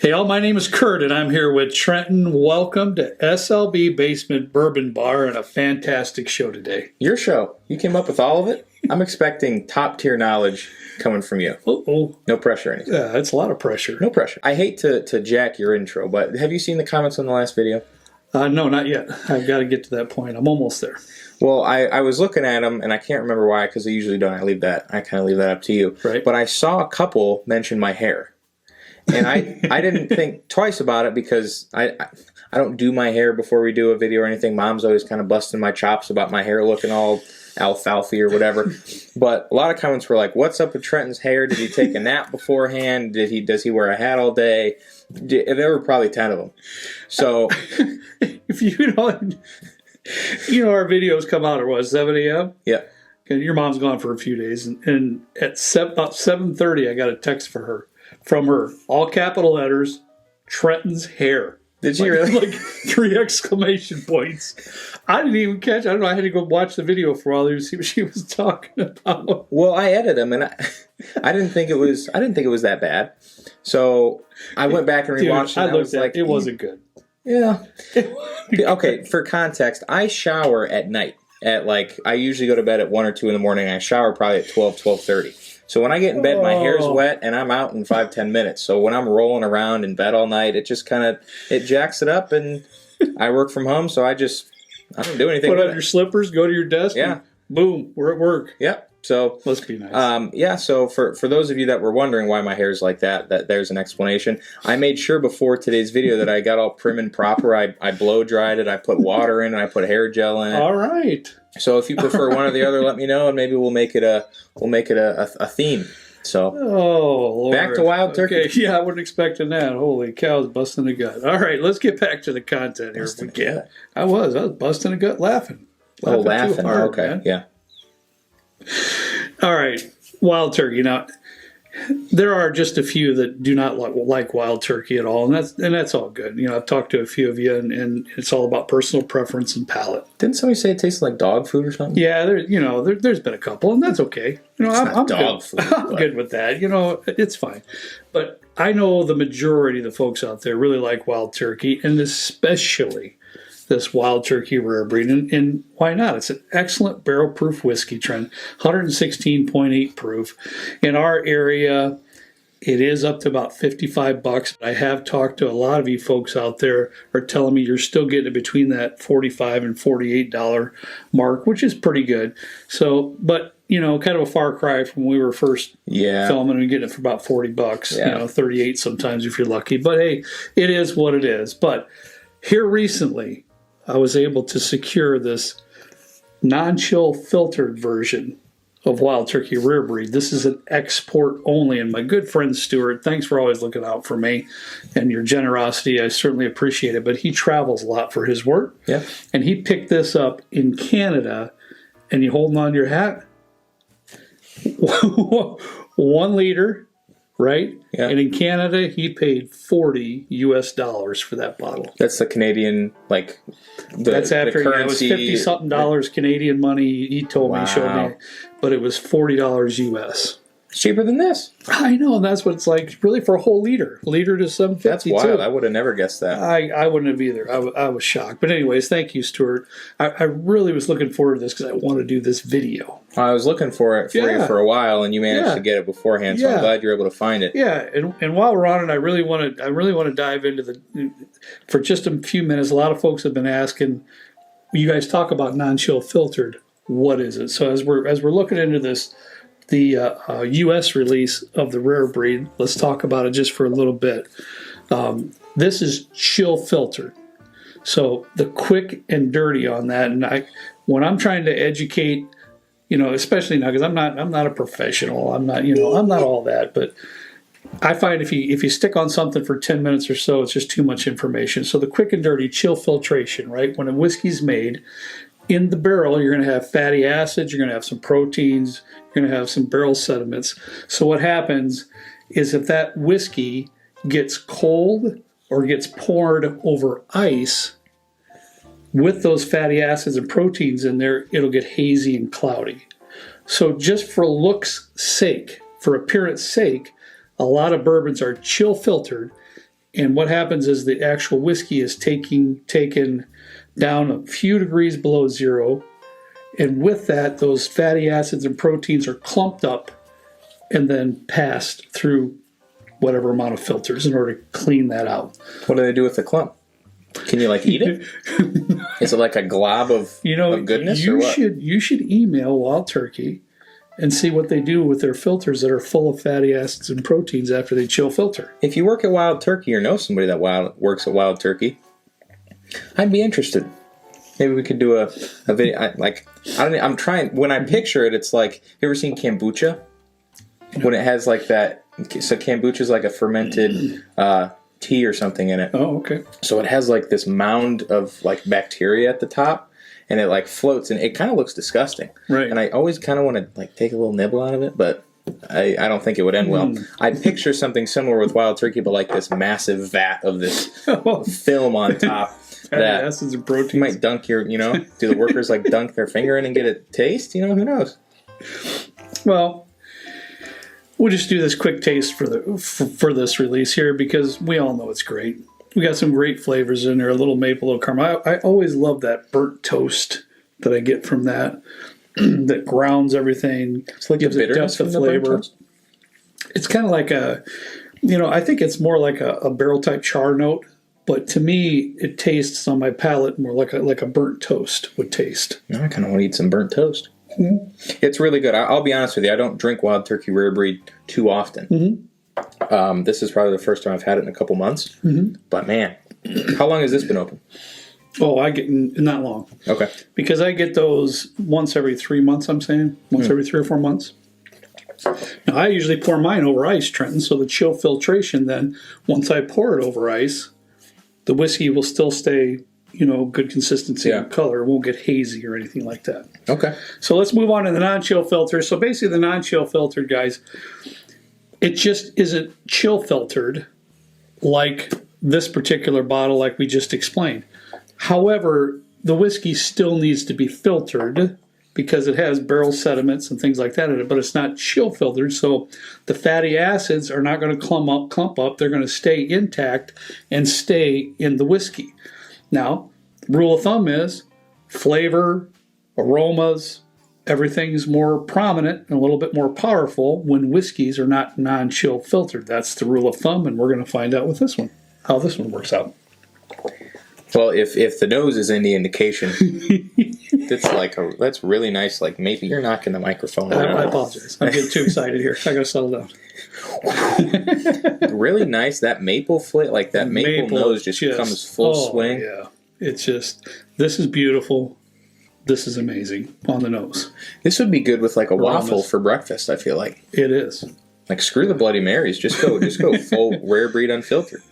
Hey all, my name is Kurt and I'm here with Trenton. Welcome to SLB Basement Bourbon Bar and a fantastic show today. Your show. You came up with all of it? I'm expecting top tier knowledge coming from you. Uh-oh. No pressure or anything. Yeah, that's a lot of pressure. No pressure. I hate to jack your intro, but have you seen the comments on the last video? No, not yet. I've got to get to that point. I'm almost there. Well, I was looking at them, and I can't remember why, because I usually don't. I kind of leave that up to you. Right. But I saw a couple mention my hair. And I didn't think twice about it because I don't do my hair before we do a video or anything. Mom's always kind of busting my chops about my hair looking all alfalfa or whatever. But a lot of comments were like, "What's up with Trenton's hair? Did he take a nap beforehand? Does he wear a hat all day?" There were probably 10 of them. So if you know our videos come out at what, 7 a.m.? Yeah. And your mom's gone for a few days, and at about 7:30, I got a text from her, all capital letters, Trenton's hair. Did you really? Like 3 exclamation points. I didn't even catch it. I don't know. I had to go watch the video for a while to see what she was talking about. Well, I edited them, and I didn't think it was that bad. So I went back and rewatched it. I was like, it wasn't good. Yeah. Okay. For context, I shower at night. I usually go to bed at 1 or 2 in the morning. I shower probably at 12:30. So when I get in bed, my hair's wet, and I'm out in 5-10 minutes. So when I'm rolling around in bed all night, it just it jacks it up, and I work from home, so I don't do anything. Put on your slippers, go to your desk, yeah, and boom, we're at work. Yep. So must be nice. Yeah. So for those of you that were wondering why my hair's like that there's an explanation. I made sure before today's video that I got all prim and proper. I blow dried it. I put water in it. I put hair gel in it. All right. So if you prefer one or the other, let me know, and maybe we'll make it a theme. So Lord. Back to wild turkey. Okay. Yeah, I wasn't expecting that. Holy cow, I was busting a gut. All right, let's get back to the content here. Busting a gut. I was busting a gut laughing. Laughing. Too hard, okay. Man. Yeah. All right, wild turkey. Now, there are just a few that do not like wild turkey at all, and that's all good. I've talked to a few of you, and it's all about personal preference and palate. Didn't somebody say it tastes like dog food or something? Yeah, there's been a couple, and that's okay. I'm dog good. food. I'm good with that. It's fine. But I know the majority of the folks out there really like wild turkey, and especially this wild turkey rare breed, and why not? It's an excellent barrel-proof whiskey, Trent, 116.8 proof. In our area, it is up to about $55. I have talked to a lot of you folks out there are telling me you're still getting it between that $45 and $48 mark, which is pretty good. So, but kind of a far cry from when we were first filming and getting it for about $40. Yeah. 38 sometimes if you're lucky. But hey, it is what it is. But here recently, I was able to secure this non-chill filtered version of Wild Turkey Rare Breed. This is an export only, and my good friend Stuart, thanks for always looking out for me and your generosity. I certainly appreciate it, but he travels a lot for his work. Yeah. And he picked this up in Canada, and you holding on to your hat? 1 liter. Right? Yeah. And in Canada, he paid $40 US for that bottle. That's the Canadian, that's after the currency. It was $50-something Canadian money. He told me, showed me, but it was $40 US. It's cheaper than this. I know, and that's what it's like, really, for a whole liter to $7.50. That's wild. I would have never guessed that. I wouldn't have either. I was shocked. But anyways, thank you, Stuart. I really was looking forward to this because I want to do this video. I was looking for it for you for a while, and you managed to get it beforehand. So I'm glad you're able to find it. Yeah, and while we're on it, I really want to dive into for just a few minutes. A lot of folks have been asking, you guys talk about non-chill filtered. What is it? So as we're looking into this, the U.S. release of the rare breed, let's talk about it just for a little bit. This is chill filtered. So the quick and dirty on that, and when I'm trying to educate, especially now because I'm not a professional, I'm not all that, but I find if you stick on something for 10 minutes or so, it's just too much information. So the quick and dirty chill filtration, right? When a whiskey's made, in the barrel, you're going to have fatty acids, you're going to have some proteins, you're going to have some barrel sediments. So what happens is if that whiskey gets cold or gets poured over ice, with those fatty acids and proteins in there, it'll get hazy and cloudy. So just for looks sake, for appearance sake, a lot of bourbons are chill filtered And what happens is the actual whiskey is taken down a few degrees below zero. And with that, those fatty acids and proteins are clumped up and then passed through whatever amount of filters in order to clean that out. What do they do with the clump? Can you like eat it? Is it like a glob of, of goodness or what? You should email Wild Turkey and see what they do with their filters that are full of fatty acids and proteins after they chill filter. If you work at Wild Turkey or know somebody that works at Wild Turkey, I'd be interested. Maybe we could do a video. I'm trying. When I picture it, it's like, you ever seen kombucha? When it has like that. So kombucha is like a fermented tea or something in it. Oh, okay. So it has like this mound of like bacteria at the top, and it like floats, and it kind of looks disgusting. Right. And I always kind of want to like take a little nibble out of it, but I don't think it would end well. I picture something similar with Wild Turkey, but like this massive vat of this film on top. That acids and proteins. You might dunk your, do the workers like dunk their finger in and get a taste? Who knows? Well, we'll just do this quick taste for this release here because we all know it's great. We got some great flavors in there, a little maple, a little caramel. I always love that burnt toast that I get from that. That grounds everything. It's like gives a it depth of flavor. It's kind of like I think it's more like a barrel type char note. But to me, it tastes on my palate more like a burnt toast would taste. Now I kind of want to eat some burnt toast. Mm-hmm. It's really good. I'll be honest with you. I don't drink Wild Turkey Rare Breed too often. Mm-hmm. This is probably the first time I've had it in a couple months. Mm-hmm. But man, how long has this been open? Oh, I get not long. Okay. Because I get those once every 3 months, I'm saying. Once every 3 or 4 months. Now, I usually pour mine over ice, Trenton, so the chill filtration then, once I pour it over ice, the whiskey will still stay, good consistency and color. It won't get hazy or anything like that. Okay. So let's move on to the non-chill filter. So basically the non-chill filtered, guys, it just isn't chill filtered like this particular bottle like we just explained. However, the whiskey still needs to be filtered because it has barrel sediments and things like that in it, but it's not chill filtered, so the fatty acids are not going to clump up. They're going to stay intact and stay in the whiskey. Now, rule of thumb is flavor, aromas, everything's more prominent and a little bit more powerful when whiskeys are not non-chill filtered. That's the rule of thumb, and we're going to find out with this one, how this one works out. Well, if the nose is any indication, that's really nice. Like maybe you're knocking the microphone. I apologize. I'm getting too excited here. I got to settle down. Really nice. That maple flavor, like that maple nose, just comes full swing. Yeah, it's just this is beautiful. This is amazing on the nose. This would be good with like a waffle for breakfast. I feel like it is. Like screw the Bloody Marys. Just go full Rare Breed unfiltered.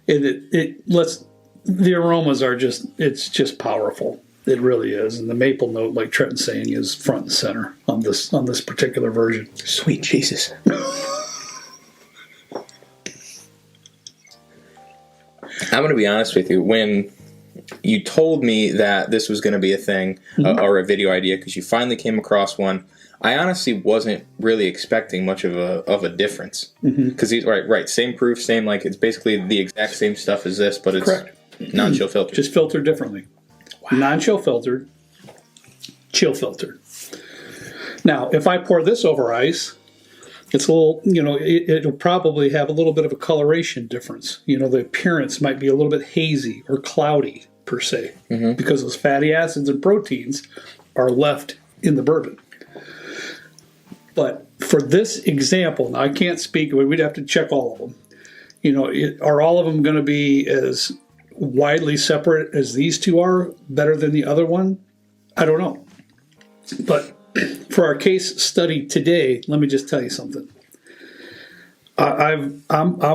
It lets. The aromas are it's just powerful. It really is. And the maple note, like Trenton's saying, is front and center on this particular version. Sweet Jesus. I'm going to be honest with you. When you told me that this was going to be a thing or a video idea, because you finally came across one, I honestly wasn't really expecting much of a difference. Because right, same proof, same it's basically the exact same stuff as this, but it's correct. Non-chill filtered. Just filtered differently. Wow. Non-chill filtered, chill filtered. Now, if I pour this over ice, it's a little, it'll probably have a little bit of a coloration difference. The appearance might be a little bit hazy or cloudy, per se, because those fatty acids and proteins are left in the bourbon. But for this example, now I can't speak, we'd have to check all of them. Are all of them going to be as widely separate as these two are, better than the other one? I don't know. But for our case study today, let me just tell you something. I'm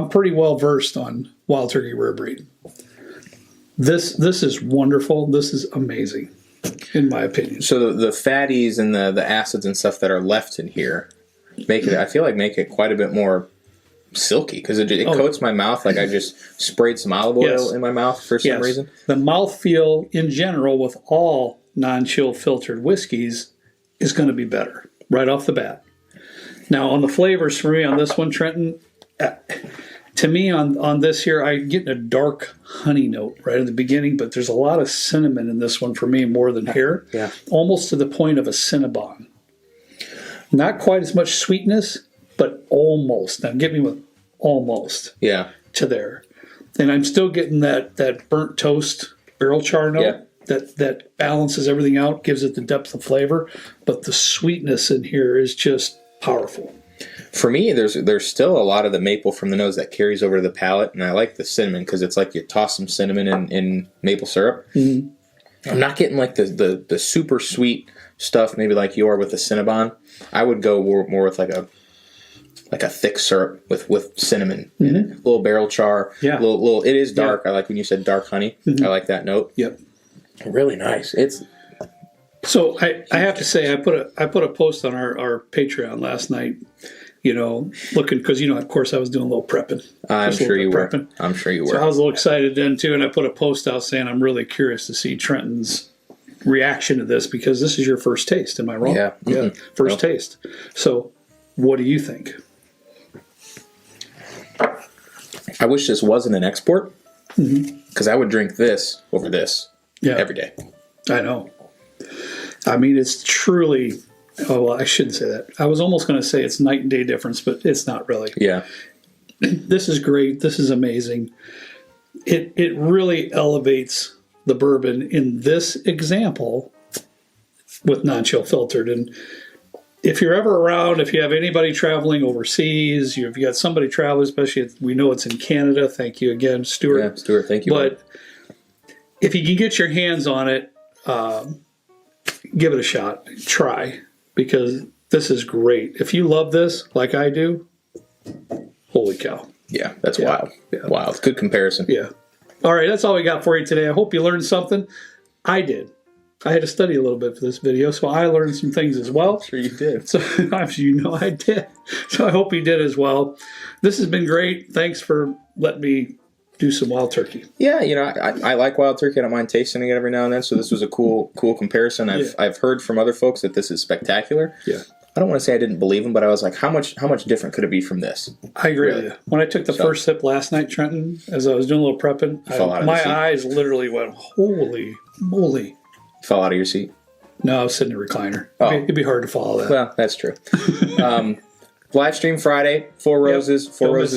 pretty well versed on Wild Turkey Rare Breed. This is wonderful. This is amazing, in my opinion. So the fatties and the acids and stuff that are left in here make it quite a bit more silky, because it coats my mouth like I just sprayed some olive oil in my mouth for some reason. The mouthfeel in general with all non-chill filtered whiskeys is going to be better right off the bat. Now on the flavors for me on this one, Trenton, To me, on this here, I'm getting a dark honey note right at the beginning, but there's a lot of cinnamon in this one for me more than here. Yeah. Almost to the point of a Cinnabon. Not quite as much sweetness, but almost. Now, get me with almost. Yeah. To there. And I'm still getting that burnt toast barrel char note. Yeah. That balances everything out, gives it the depth of flavor. But the sweetness in here is just powerful. For me, there's still a lot of the maple from the nose that carries over to the palate, and I like the cinnamon because it's like you toss some cinnamon in maple syrup. Mm-hmm. I'm not getting like the super sweet stuff, maybe like you are with the Cinnabon. I would go more with like a thick syrup with cinnamon in it. A little barrel char. Yeah. Little. It is dark. Yeah. I like when you said dark honey. Mm-hmm. I like that note. Yep. Really nice. So I have to say I put a post on our Patreon last night. Looking because of course I was doing a little prepping. I'm sure you were. I'm sure you were. So I was a little excited then too, and I put a post out saying I'm really curious to see Trenton's reaction to this because this is your first taste. Am I wrong? Yeah. Yeah. First taste. So what do you think? I wish this wasn't an export because I would drink this over this every day. I know. I mean, it's truly. Oh, well, I shouldn't say that. I was almost going to say it's night and day difference, but it's not really. Yeah. This is great. This is amazing. It really elevates the bourbon in this example with non-chill filtered. And if you're ever around, if you have anybody traveling overseas, if you got somebody traveling, especially we know it's in Canada. Thank you again, Stuart. Yeah, Stuart, thank you. But if you can get your hands on it, give it a shot. Try. Because this is great. If you love this like I do, holy cow. Yeah, that's wild. Yeah. Wild. Good comparison. Yeah. All right, that's all we got for you today. I hope you learned something. I did. I had to study a little bit for this video, so I learned some things as well. Sure you did. So I did. So I hope you did as well. This has been great. Thanks for letting me do some wild turkey. Yeah, I like wild turkey. I don't mind tasting it every now and then. So this was a cool comparison. I've heard from other folks that this is spectacular. Yeah. I don't want to say I didn't believe them, but I was like, how much different could it be from this? I agree with you. When I took the first sip last night, Trenton, as I was doing a little prepping, my eyes literally went, holy moly. You fell out of your seat? No, I was sitting in a recliner. Oh. It'd be hard to follow that. Well, that's true. Live stream Friday, Four Roses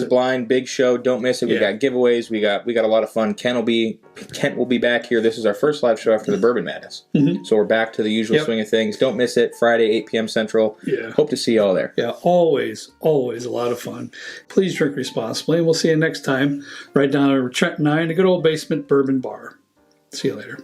blind, big show. Don't miss it. We got giveaways. We got a lot of fun. Kent will be back here. This is our first live show after the Bourbon Madness. Mm-hmm. So we're back to the usual swing of things. Don't miss it. Friday, 8 p.m. Central. Yeah. Hope to see you all there. Yeah, always a lot of fun. Please drink responsibly, and we'll see you next time right down at Trenton 9, the good old basement bourbon bar. See you later.